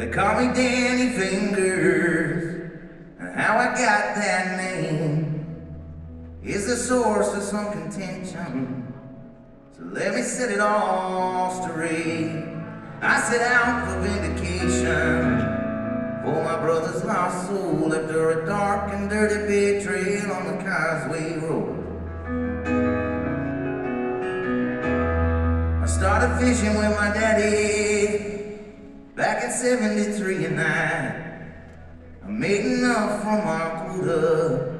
They call me Danny Fingers, and how I got that name is the source of some contention. So let me set it all straight. I set out for vindication for my brother's lost soul after a dark and dirty betrayal on the Causeway Road. I started fishing with my daddy back in '73 and I made enough from our quota.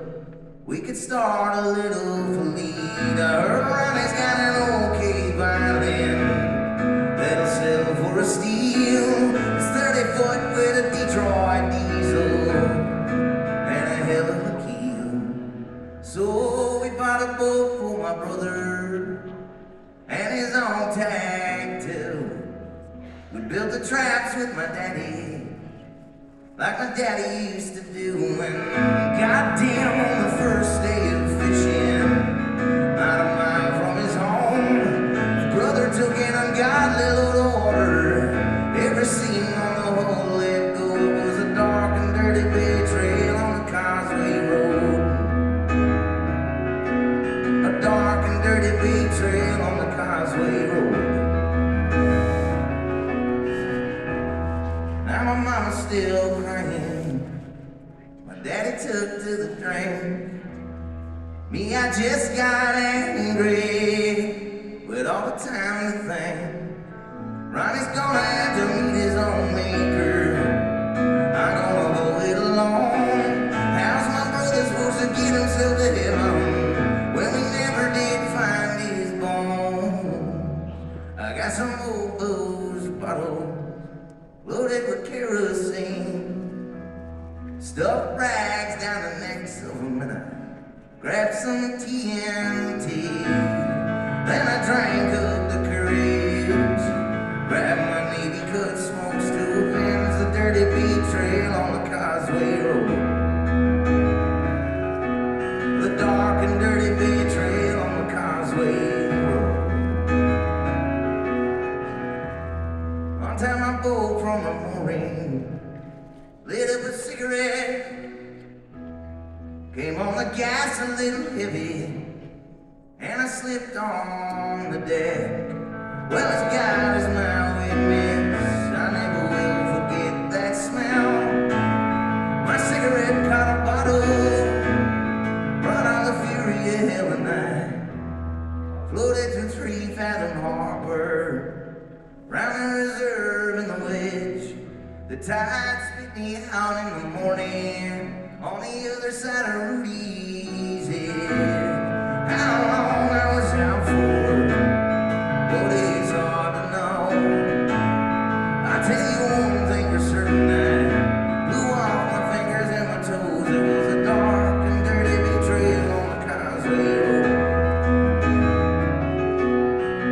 We could start a little fleet. I heard Ronnie's got an okay violin that'll sell for a steal. It's 30 foot with a Detroit diesel and a hell of a keel. So we bought a boat for my brother and his own tag too. We built the traps with my daddy, like my daddy used to do. And goddamn, on the first day of fishing, not a mile from his home, his brother took an ungodly load of water. Every scene on the whole let go. It was a dark and dirty betrayal on the Causeway Road. A dark and dirty betrayal on the Causeway Road. Now my mama's still crying. My daddy took to the drink. Me, I just got angry with all the time to think. Ronnie's gonna have to meet his own maker. I'm gonna go it alone. How's my brother supposed to get himself to heaven when we never did find his bones? I got some old booze bottles loaded with kerosene, stuffed rags down the necks of them, and I grabbed some TNT. Then I drank up the courage, grabbed my Navy cut smoke stove, and it's a dirty betrayal on the Causeway Road. The dark and dirty betrayal on the Causeway Road. One time I bolt from a mooring, lit up a cigarette, came on the gas a little heavy, and I slipped on the deck. Well, as God is my witness, I never will forget that smell. My cigarette caught a bottle, brought on the fury of hell, and I floated to 3 Fathom Harbor, round the reserve and the wedge. The tide spit me out in the morning on the other side of Rudy's head. How long I was out for, but it's hard to know. I tell you one thing for certain, I blew off my fingers and my toes. It was a dark and dirty betrayal on the Causeway Road.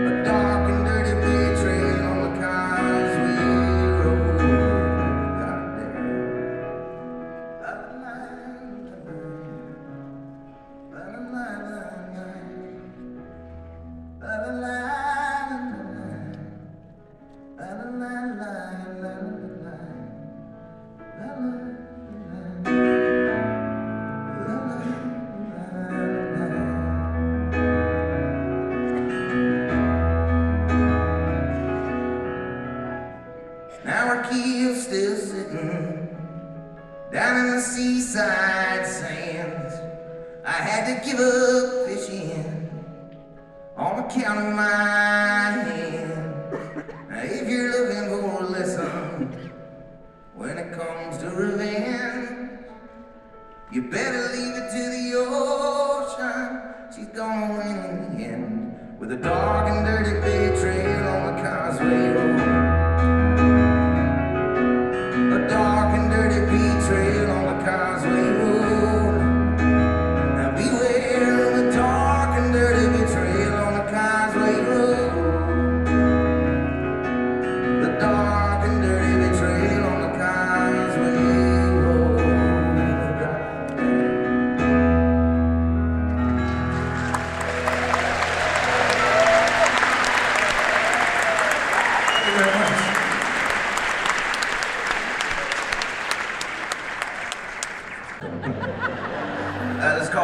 A dark and dirty betrayal on the Causeway Road. Now our keel's still sitting down in the seaside sands. I had to give up fishing on account of my hand. Now if you're looking for a lesson when it comes to revenge, you better leave it to the ocean. She's gonna win in the end with a dark and dirty betrayal on the Causeway Road. A dark and dirty betrayal on the Causeway Road. Now beware of a dark and dirty betrayal on the Causeway Road. The dark and dirty betrayal on the Causeway Road. Thank you very much.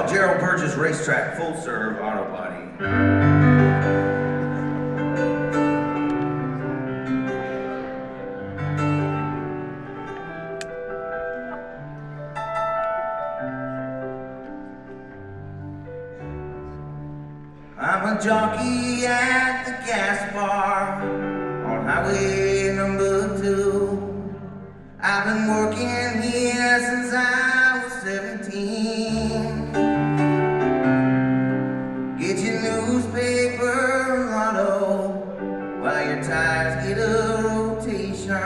called Gerald Burgess Racetrack Full Serve Auto Body. I'm a jockey at the gas bar on highway number 2. I've been working here since I was 17. Get your newspaper lotto while your tires get a rotation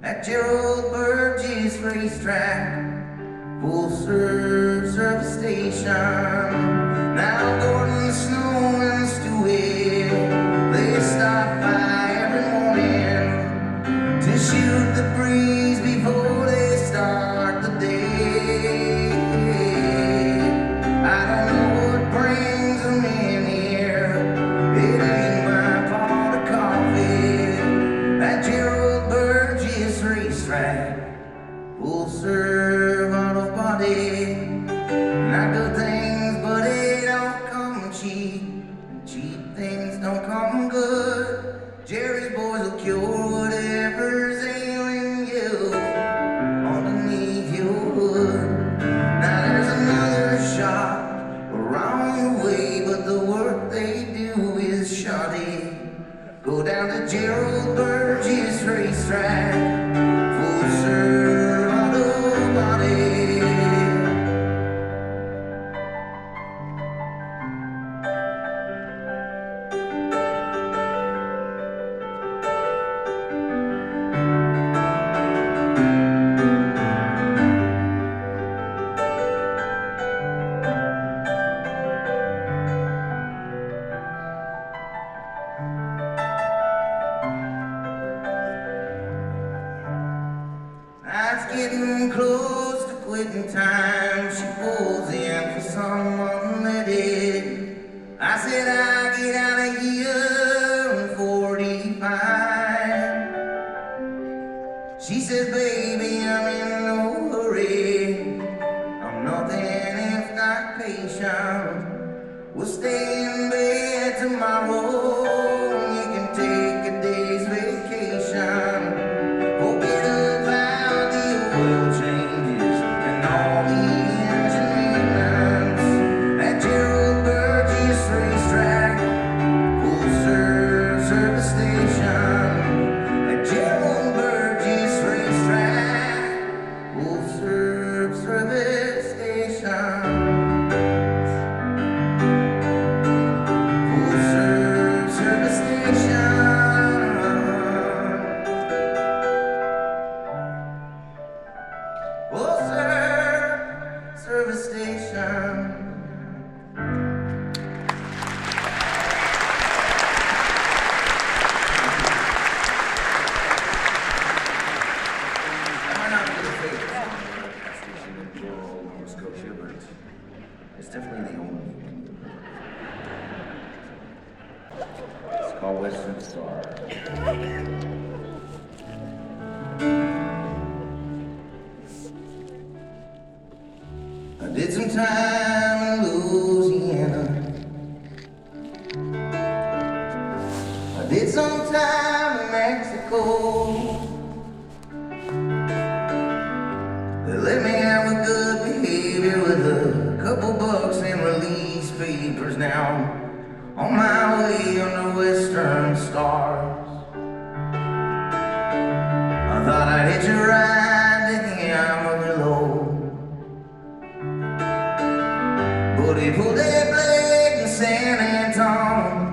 at Gerald Burgess Racetrack Full Serve Service Station. Now Gordon, Snow, and Stewie, they stop by every morning to shoot the breeze before they start the day. I don't know what brings them in here. It ain't my pot of coffee at Gerald Burgess Racetrack Full Serve Auto Body. Not good things, but they don't come cheap, and cheap things don't come good. Jerry's boys will cure whatever's ailing you underneath your hood. Now there's another shop around the way, but the work they do is shoddy. Go down to Gerald Burgess Racetrack Full Serve Auto Body. It's getting close to quitting time. She pulls in for someone ready. I said I get out of here in 45. She says, baby, I'm in no hurry. I'm nothing if not patient. We'll stay in bed tomorrow. You can take a day's vacation. Forget about the oil changes and all the engine maintenance at Gerald Burgess Racetrack Full Serve Service Station. At Gerald Burgess Racetrack Full Serve Service Station. Full Serve Service Station. Full Serve Service Station. I might not be the favorite station in rural Nova Scotia, but it's definitely the only. It's called Western Star. I did some time in Louisiana. I did some time in Mexico. They let me have a good behavior with a couple bucks and release papers. Now on my way under Western Stars. I thought I'd hitch a ride to Amarillo, but he pulled that blade in San Antonio.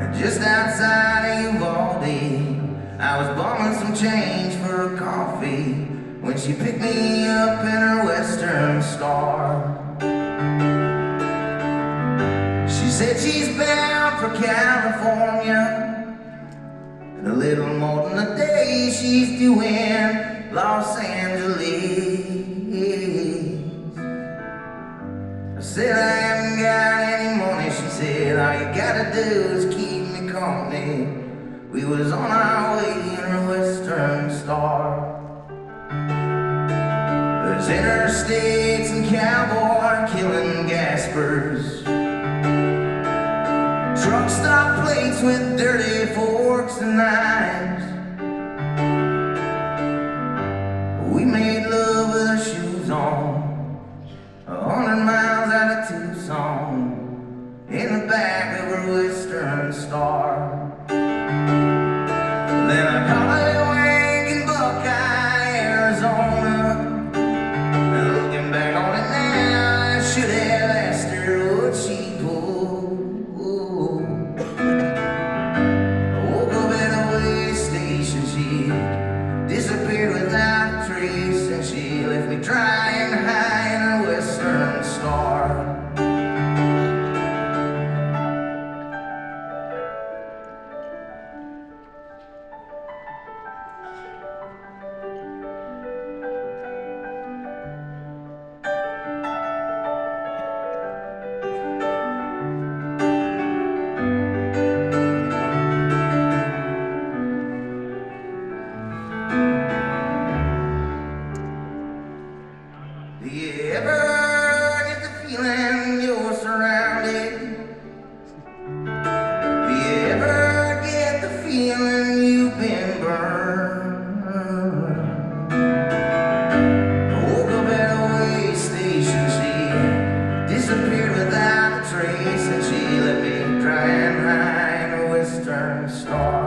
And just outside of Uvalde, I was bumming some change for a coffee when she picked me up in her Western Star. She said she's bound for California, and a little more than a day she's due in Los Angeles. I said I haven't got any money. She said all you gotta do is keep me company. We was on our way in her Western Star. There's interstates and cowboy killing gaspers, truck stop plates with dirty forks and knives. We made love with our shoes on, 100 miles out of Tucson, in the back of a Western Star. Then I caught a wank in Buckeye, Arizona, and looking back on it now, I should have asked her what she pulled. I woke up at a way station, she disappeared without a trace, and she left me dry and high in a Western Star. Do you ever get the feeling you're surrounded? Do you ever get the feeling you've been burned? I woke up at a way station, she disappeared without a trace, and she left me dry and high in a Western Star.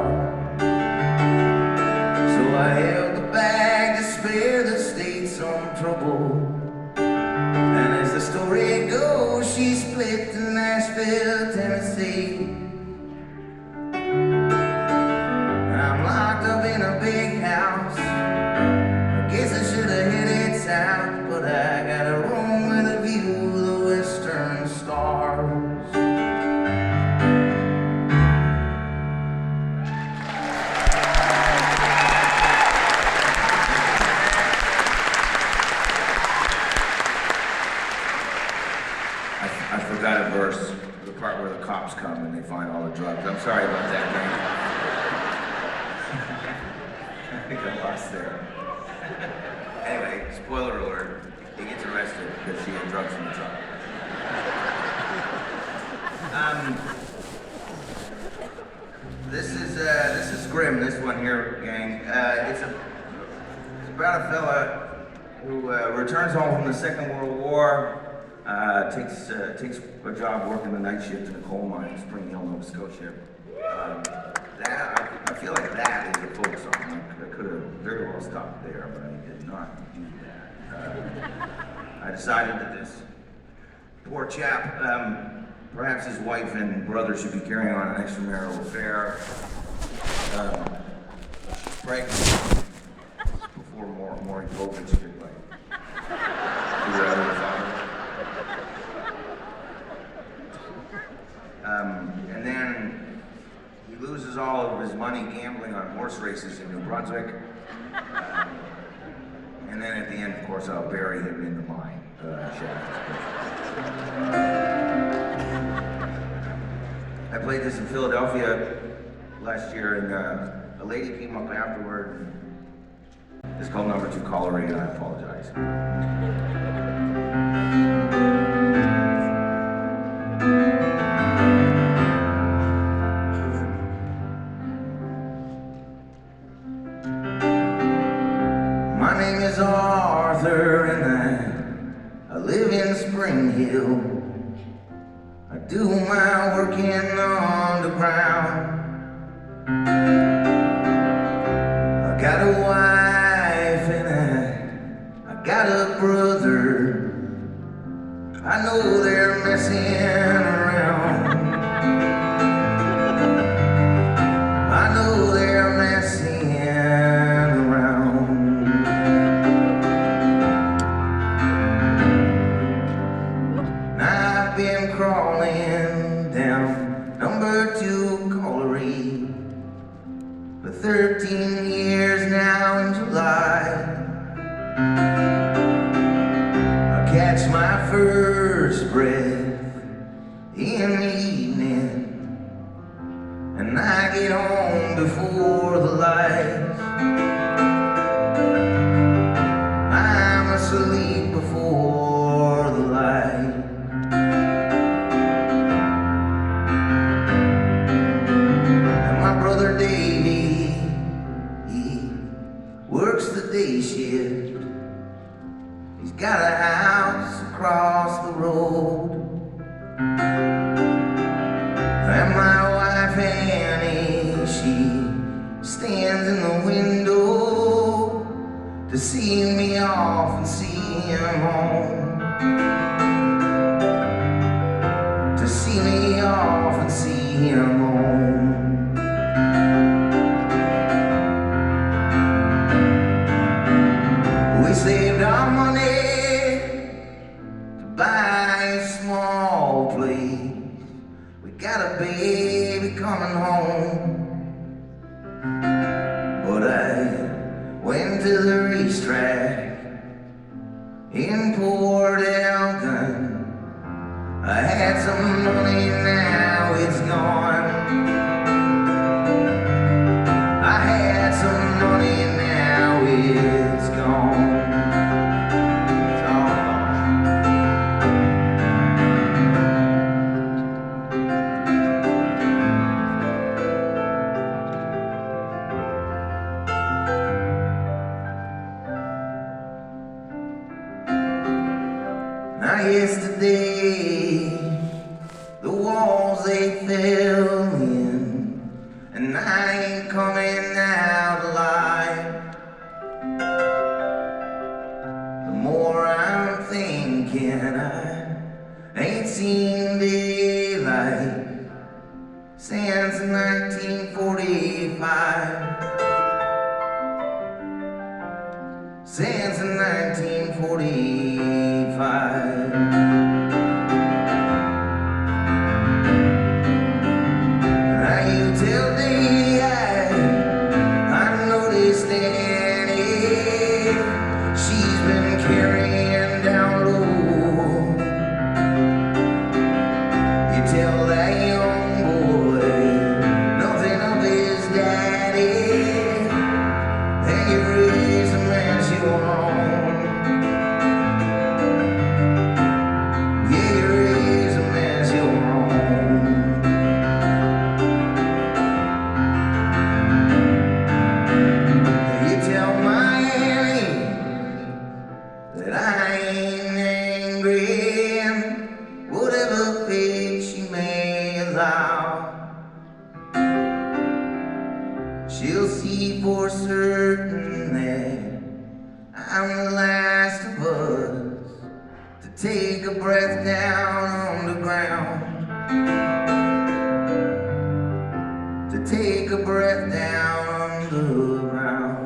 So I held the bag to spare the state some trouble. And as the story goes, she split to Nashville, Tennessee. I'm locked up in a big house. I guess I should have headed south, but I got a room with a view of the Western Stars. I forgot a verse, the part where the cops come and they find all the drugs. I'm sorry about that, man. I think I lost there. Anyway, spoiler alert, he gets arrested because she had drugs in the truck. This is grim, this one here, gang. It's about a fella who returns home from the Second World War. Takes a job working the night shift in a coal mine in Spring Hill, Nova Scotia. I feel like that is a folk song. I could have very well stopped there, but I did not do that. I decided that this poor chap, perhaps his wife and brother should be carrying on an extramarital affair. She's pregnant before Maury Povich could figure out who the father. And then he loses all of his money gambling on horse races in New Brunswick. And then at the end, of course, I'll bury him in the mine shaft. I played this in Philadelphia last year, and a lady came up afterward. It's called Number 2 Colliery, and I apologize. My name is Arthur, and I live in Spring Hill. I do my work in the underground. I got a wife and I got a brother. I know they're messing around. I know they're messing around. And I've been crawling down Number 2 Colliery for 13 years now in July. I catch my first breath in the evening, and I get home before the lights. I'm asleep works the day shift. He's got a house across the road. And my wife Annie, she stands in the window to see me off and see him home. To see me off and see him home. We saved our money to buy a small place. We got a baby coming home. But I went to the racetrack in Port Elgin. I had some money, now it's gone. I had some money, now it's gone. It's all gone. Now yesterday the walls they fell in, and I ain't coming out alive. The more I'm thinking, I ain't seen daylight since 1945. Since 1945. Tell that young boy nothing of his daddy, and you raise him as your own. Yeah, you raise him as your own. You tell my Annie that I ain't angry, and whatever fate she may allow, she'll see for certain that I'm the last of us to take a breath down on the ground. To take a breath down on the ground.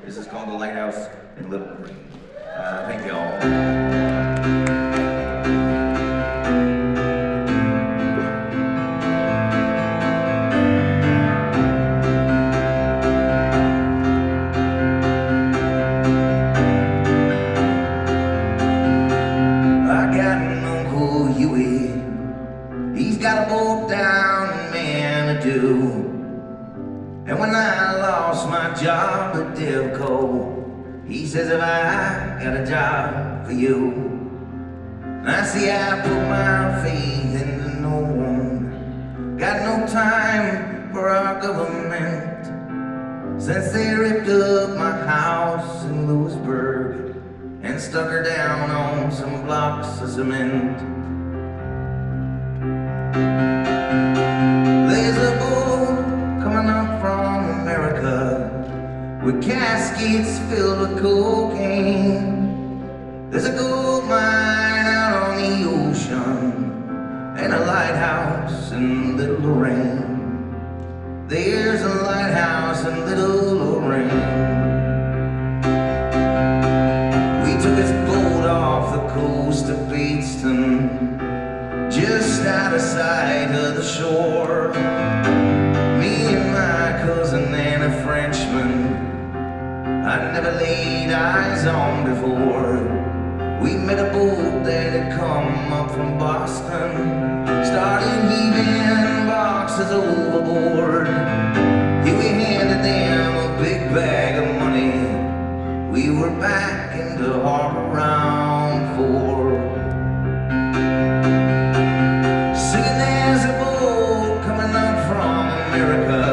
This is called The Lighthouse in Little Creek. Thank y'all. I got an Uncle Huey. He's got a boat down in Manitou. And when I lost my job at Devco, he says, if I got a job for you. And I see I put my faith into no one. Got no time for our government, since they ripped up my house in Lewisburg and stuck her down on some blocks of cement. There's a boat coming up from America with caskets filled with cocaine. There's a gold mine out on the ocean and a lighthouse in Little Lorraine. There's a lighthouse in Little Lorraine. coast of Bateston, just out of sight of the shore. Me and my cousin and a Frenchman I'd never laid eyes on before. We met a boat that had come up from Boston, started heaving boxes overboard. Here we handed them a big bag of money. We were back in the harbor round 4. Singing there's a boat coming up from America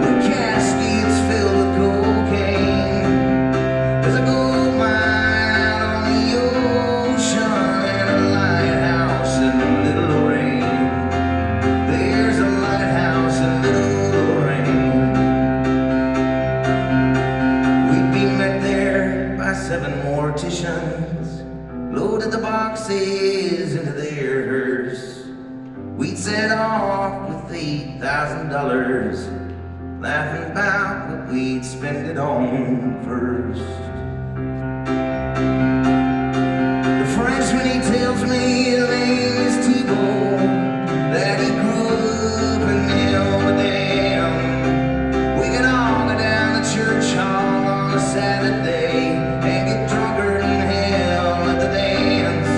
with caskets filled with cocaine. There's a gold mine out on the ocean and a lighthouse in Little Lorraine. There's a lighthouse in Little Lorraine. We'd be met there by 7 morticians, loaded the boxes into their hearse. We'd set off with $8,000, laughing about what we'd spend it on first. The Frenchman, he tells me his name is Thibault, that he grew up in Amsterdam. We could all go down to church hall on a Saturday and get drunker than hell at the dance.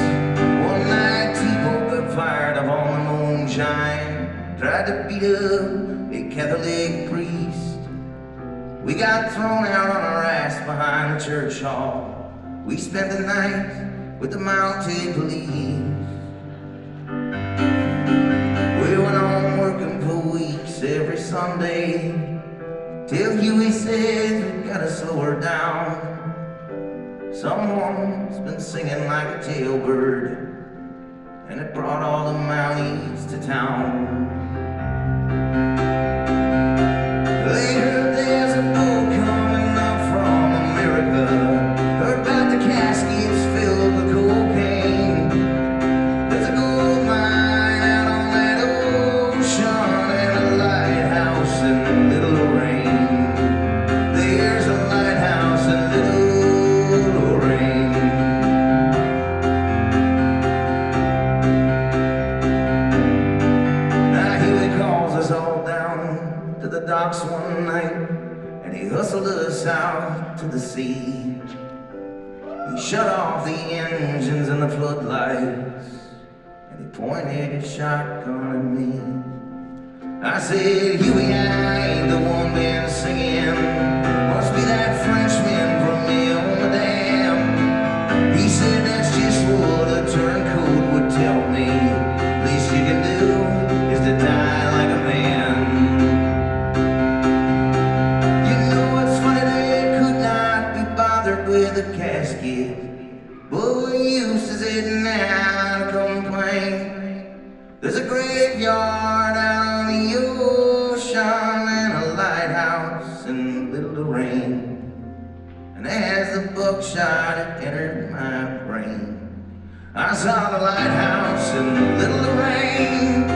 One night Thibault got fired up on the moonshine, tried to beat up a Catholic priest. We got thrown out on our ass behind the church hall. We spent the night with the mounted police. We went on working for weeks every Sunday, till Huey said we gotta slow her down. Someone's been singing like a jailbird, and it brought all the Mounties to town. They heard there's a boat coming up from America, heard about the caskets filled with cocaine. There's a gold mine out on that ocean and a lighthouse in Little Lorraine. There's a lighthouse in Little Lorraine. Now Huey calls us all down to the docks one night, and he hustled us out to the sea. He shut off the engines and the floodlights, and he pointed his shotgun at me. I said, Huey, I ain't the one been singing. Must be that Frenchman from Amsterdam. He said, that's just what a turncoat would tell me. Least you can do is to die like a man. You know what's funny, they could not be bothered with a casket, but we used to sit down and complain. There's a graveyard out on the ocean and a lighthouse in Little Lorraine. And as the buckshot had entered my brain, I saw the lighthouse in Little Lorraine.